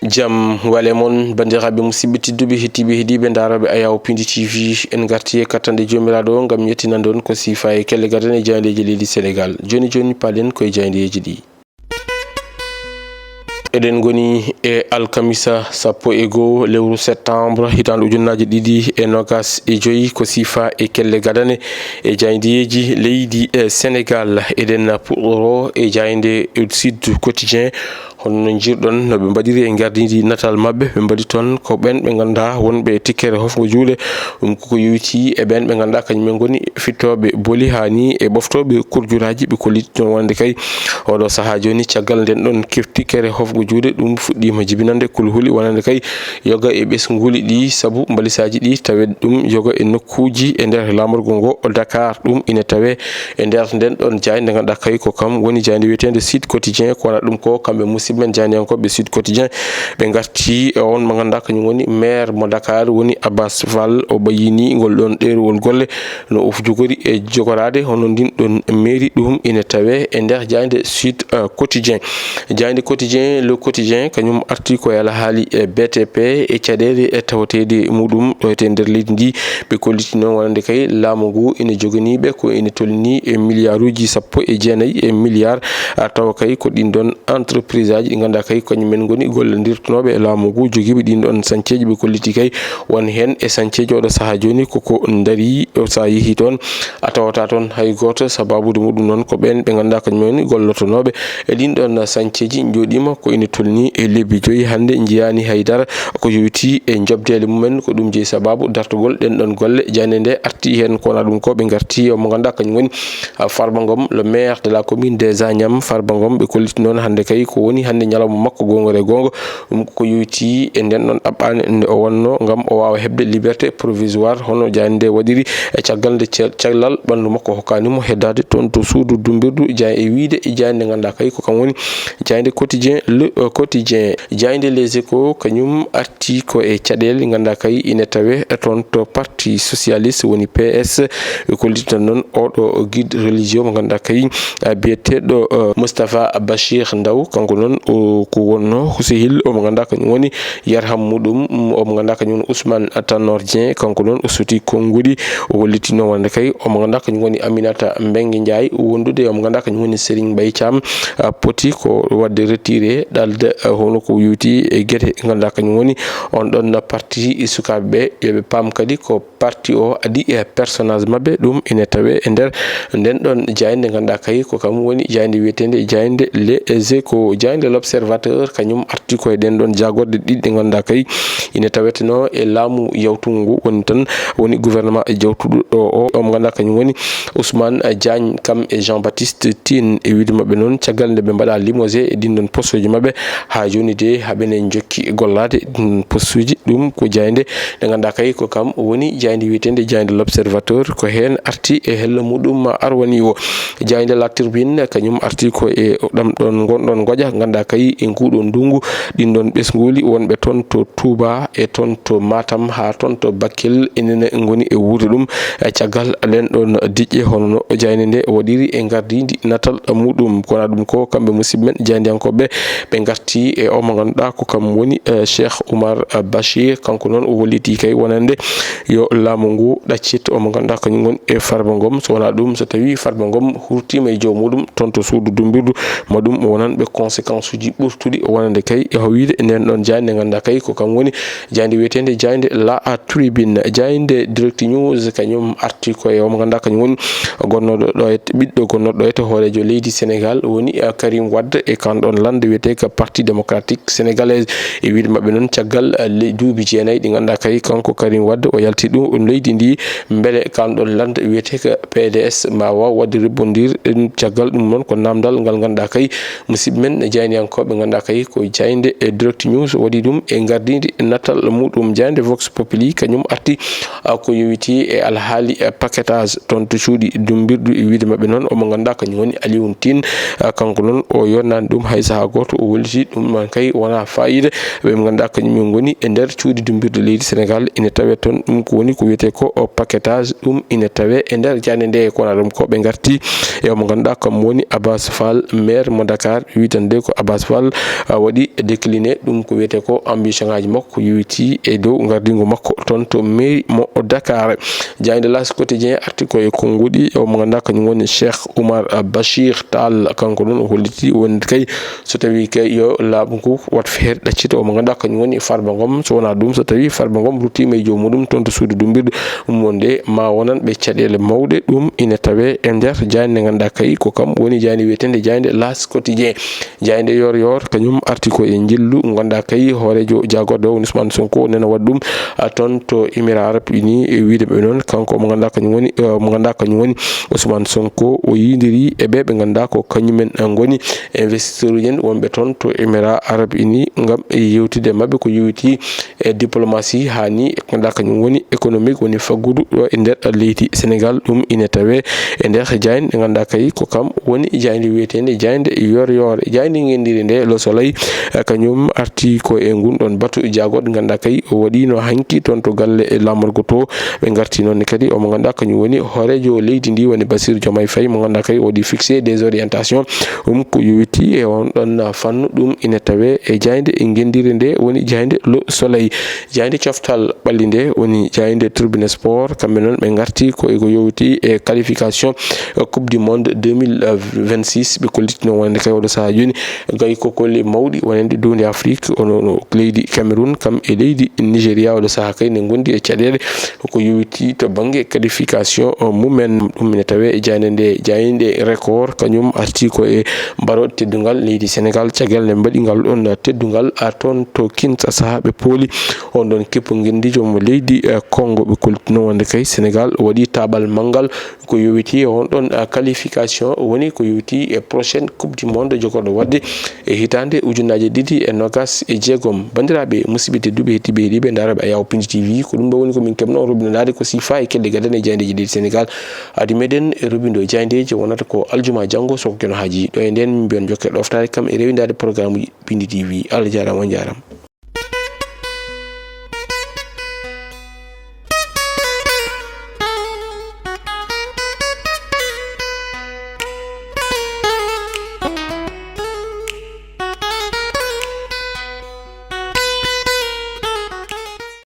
jam walemon bandiraɓe musidɓe tedduɓe hettiɓe heeɗiɓe daraɓe Ayaw Pindi TV en garti e kattande jomiraɗo gam yettinandon ko sifa e kelle gadan e jayndeji leydi Sénégal. Joni palen koye jayndeji ɗi. Eden goni e alkamisa sappo e goo lewru septembre hitandu ujunnaje ɗiɗi e nogas e joyi ko sifa e kelle gadane e jayndeji leydi Sénégal. Eden puɗɗoro e jaynde Sud Quotidien hono jirɗon no ɓe mbaɗiri e gardidi natal mabɓe ɓe mbaɗi toon ko ɓen ɓe ganduɗa wonɓe tikkere hofgo juuɗe ɗum koko yowiti e ɓen ɓe ganduɗa kañumen goni fittoɓe booli hani e ɓoftoɓe kurjuraji ɓe kolliti toon wonde kay oɗo saaha joni caggal nden ɗon tikkere hofgo juuɗe ɗum fuɗɗima jibinande kulhuli wonande kay yoga e ɓesguli ɗi saabu balisaji ɗi tawe ɗum yoga e nokkuji e nder lamorgo ngo Dakar ɗum ina tawe e nder nden ɗon jayde ganduɗa kay ko kam woni jayde wiyetede Sud Quotidien ko wona ɗum ko kamɓe musidɓe janiyankoɓe Sud Quotidien ɓe garti e on mo ganduɗa kañum woni maire mo Dakar woni Abbas Fall o ɓayini ngol ɗon ɗerowol golle no of jogori e jogorade hono ndin ɗon mairie ɗum ina tawe e nder jayde Sud Quotidien. Jayde Quotidien le Quotidien kañum arti ko yala haali e BTP e caɗele e tawatede muɗum ɗo ete nder leydi ndi ɓe kolliti noon wonande kay laamu ngu ina joganiɓe ko ina tolni e milliard uji 19 e milliard tawa kay ko ɗin ɗon entreprise aji ɗi ganduɗa kay kañumen goni gollodirtonoɓe e laamu ngu joguiɓe ɗin ɗon sancieji ɓe kolliti kay won hen e sancieji oɗo saaha joni koko daari sa yeehi toon a tawata toon hay goto sababude muɗum noon ko ɓen ɓe ganduɗa kañumen gollotonoɓe e ɗin ɗon sancieji joɗima ko ina tolni e lebbi 5 hande jiyani haydara ko yowiti e jobdele mumen ko ɗum jeeyi sababu dartugol ɗen ɗon golle jande nde arti hen kona ɗum ko ɓe garti mo ganduɗa kañum woni Farba Ngom le maire de la commune des Agnam. Farba Ngom ɓe kolliti noon hande kay ko woni hande ñalawma makko gongore gongo ɗum ko yowiti e nden ɗon ɗaɓɓane nde o wonno gam o wawa hebde liberté provisoire hono jande nde waɗiri e caggal nde cellal ɓandu makko hokkanimo heddade toon to suudu dumbirdu jay e wiide e jayde nde ganduɗa kay ko kam woni jayde Quotidien le Quotidien. Jayde Les Échos kañum arti ko e caɗele ganduɗa kay ina tawe toon to parti socialiste woni PS ɓe kolliti noon oɗo guide religieux mo ganduɗa kay biyeteɗo Moustapha Bachir Ndaw kanko noon ko wonno Husehil omo ganduɗa kañum woni yarham muɗum omo ganduɗa kañum Ousmane Tanor Dieng kanko noon o suuti konnguli o hollitino wonde kay omo ganduɗa kañum woni Aminata Mbengue Ndiaye wondude omo ganduɗa kañum woni Serigne Mbaye Thiam poti ko wadde retiré ɗalde hono ko yowiti e guete ganduɗa kañum woni on ɗon parti sukaɓeɓe yoɓe paam kadi ko parti o adi e personnage mabɓe ɗum ina tawe e nder nden ɗon jayde ganduɗa kay ko kam woni jayde wiyetede jayde Les Échos. Jayde L'Observateur kañum arti ko e ɗen ɗon jagorde ɗiɗɗe ganduɗa kay ina taweteno e laamu yawtugu ngu woni tan woni gouvernement e jawtuɗo o omo ganduɗa kañum woni Ousmane Diagne kam e Jean-Baptiste Tine e wiide mabɓe noon caggal nde ɓe mbaɗa limogé e ɗin ɗon postuji mabɓe ha joni de haɓene jokki gollade ɗin postuji ɗum ko jayde nde ganduɗa kay ko kam woni jayde wiyetede jayde L'Observateur ko hen arti e hello muɗum arwani o. Jayde La Tribune kañum arti ko e ɗam ɗon gonɗon goƴa ganduɗa kay e nguɗo ndungu ɗin ɗon ɓesguli wonɓe toon to Touba e toon to Matam ha toon to Bakel enene goni e wuurde ɗum caggal len ɗon diƴƴe hono no jayde nde waɗiri e gardidi natal muɗum kona ɗum ko kamɓe musidɓe jaydiyankoɓe ɓe garti e o mo ganduɗa ko kam woni Cheikh Oumar Bachir kanko noon o wolliti kay wonande yo laamu ngu ɗaccit omo ganduɗa kañum woni e Farba Ngom so wona ɗum so tawi Farba Ngom hurtima e jawmuɗum toon to suudu dumbirdu maɗum wonanɓe conséquence uji ɓurtuɗi wonande kay e wiide nden ɗon jayde ganduɗa kay ko kam woni jayde wiyetede jayde La Tribune. Jayde Direct News kañum arti ko e omo ganduɗa kañum woni gonnoɗo ɗo e ɓiɗɗo gonnoɗo ɗo e to hoorejo leydi Sénégal woni Karim Wade e kanɗon lande wiyete ko parti démocratique sénégalaise e wiide mabɓe noon caggal duuɓi 9 ɗi ganduɗa kay kanko Karim Wade o yalti ɗum leydi ndi beele kanɗon lande wiyete ko PDS ma waw wadde rebondir caggal ɗum noon ko namdal ngal ganduɗa kay musidɓe men jayniyankoɓe ganduɗa kay ko jayde e Direct News waɗi ɗum e gardidi natal muɗum. Jayde Vox Populi kañum arti ko yowiti e alhaali paquetage toon to cuuɗi dumbirdu e wiide mabɓe noon omo ganduɗa kañum woni Alioune Tine kanko noon o yonnani ɗum hay saaha goto o wolliti ɗum man kay wona fayida ɓe ganduɗa kañum goni e nder cuuɗi dumbirdu leydi Sénégal ina tawe toon ɗum ko woni ko wiyete ko paquetage ɗum ina tawe e nder jande nde kona ɗum ko ɓe garti e omo ganduɗa kam woni Abbas Fall maire mo Dakar witande ko Abass Fall waɗi décliné ɗum ko wiyete ko ambition ngaji makko yuwiti e dow ngardingo makko toon to mairie mo Dakar. Jayde L'As Quotidien arti koye konngudi mo ganduɗa kañum woni Cheikh Oumar Bachir Tall kanko ɗon o holliti wonde kay so tawi kay yo laaɓu ngu wat feere ɗaccita mo ganduɗa kañum woni Farba Ngom so wona ɗum so tawi Farba Ngom ruttima e jomuɗum toon to suudu dumbirdu ɗum wonde ma wonan ɓe caɗele mawɗe ɗum ina tawe e nder jayde nde ganduɗa kay ko kam woni jayde wiyetende jayde L'As Quotidien. Jayde yor kañum arti ko e jillu ganduɗa kay hoorejo jagorɗo woni Ousmane Sonko nena waɗa ɗum toon to Émirats Arabes Unis wiide ɓe noon kanko mo ganduɗa kañum woni Ousmane Sonko o yidiri e ɓe ganduɗa ko kañumen ngoni investisseur uji wonɓe toon to Émirats Arabes Unis ngam yewtide mabɓe ko yewti e diplomatie hani ganduɗa kañum woni économique woni faggudu ɗo e nder leydi Sénégal ɗum ina tawe e nder jayde nde ganduɗa kay ko kam woni jayde wiyetende jayde yor jayde gendiri nde Le Soleil kañum arti ko e gunɗon batu jagorɗo ganduɗa kay o waɗino hanki toon to galle e lamorgo to ɓe garti noon kadi omo ganduɗa kañum woni hoorejo leydi ndi woni Bassirou Diomaye Faye mo ganduɗa kay waɗi fixé des orientations ko yowiti e on ɗon fannu ɗum ina tawe e jayde e gendiri nde woni jayde Le Soleil. Jayde coftal ɓalli nde woni jayde Tribune Sport kamɓe noon ɓe garti ko yowiti e qualification coupe du monde 2026 ɓe kollitino wonde kay oɗo saaha joni gay ko kolle mawɗi wonande dunde Afrique ono leydi Cameroun kam e leydi Nigéria oɗo saaha kay ne gondi e caɗele ko yowiti to banggue qualification mumen ɗum ina tawe e jayde record kañum arti ko e mbarod teddugal leydi Sénégal caggal ne mbaɗi ngal ɗon teddugal toon to Kinshasa ɓe pooli on ɗon keppo gendijo mo leydi Congo ɓe kollitino wonde kay Sénégal waɗi tabal mangal ko yowiti on ɗon qualification woni ko yowiti e prochaine coupe du monde jogorɗo wadde e hitande ujunnaje 2026 bandiraɓe musidɓe tedduɓe hettiɓe heeɗiɓe daraɓe Ayaw Pinji TV ko ɗum ɗo woni komin keɓno robinodade ko sifa e kelle gadane jaydeji leydi Sénégal adi meɗen robindo jaydeji wonata ko aljuma janggo soko keno haaji ɗo e nden min mbiyon jokke ɗoftade kam e rewidade programme uji Pindi TV Allah jarama on jarama.